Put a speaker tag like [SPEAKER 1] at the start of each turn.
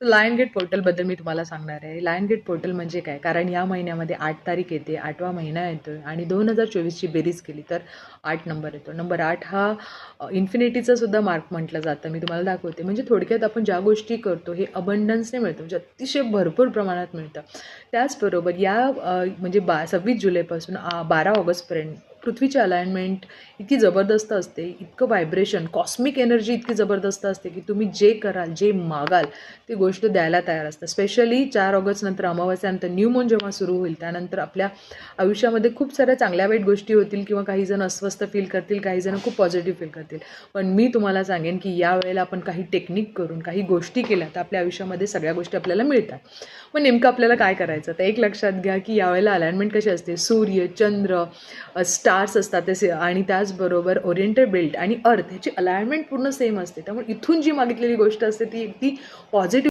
[SPEAKER 1] Lion gate पोर्टलबद्दल मी तुम्हाला सांगणार आहे. लायन गेट पोर्टल म्हणजे काय? कारण या महिन्यामध्ये 8 तारीख येते, 8वा महिना येतो आहे आणि 2024ची बेरीज केली तर 8 नंबर येतो. नंबर 8 हा इन्फिनिटीचा सुद्धा मार्क म्हटलं जातं. मी तुम्हाला दाखवते. म्हणजे थोडक्यात आपण ज्या गोष्टी करतो हे अबंडन्सने मिळतं, म्हणजे अतिशय भरपूर प्रमाणात मिळतं. त्याचबरोबर या म्हणजे 26 जुलैपासून 12 ऑगस्टपर्यंत पृथ्वीची अलाइनमेंट इतकी जबरदस्त असते, इतकं व्हायब्रेशन, कॉस्मिक एनर्जी इतकी जबरदस्त असते, की तुम्ही जे कराल, जे मागाल ती गोष्ट द्यायला तयार असतं. स्पेशली 4 ऑगस्टनंतर अमावस्यानंतर न्यू मून जेव्हा सुरू होईल त्यानंतर आपल्या आयुष्यामध्ये खूप साऱ्या चांगल्या वाईट गोष्टी होतील किंवा काही जण अस्वस्थ फील करतील, काही जण खूप पॉझिटिव्ह फील करतील. पण मी तुम्हाला सांगेन की यावेळेला आपण काही टेक्निक करून काही गोष्टी केल्या तर आपल्या आयुष्यामध्ये सगळ्या गोष्टी आपल्याला मिळतात. मग नेमकं आपल्याला काय करायचं? तर एक लक्षात घ्या की यावेळेला अलाइनमेंट कशी असते, सूर्य, चंद्र, स्टार्स असतात ते आणि त्याचबरोबर ओरिएंटेड बेल्ट आणि अर्थ ह्याची अलाइनमेंट पूर्ण सेम असते. त्यामुळे इथून जी मागितलेली गोष्ट असते ती पॉझिटिव्ह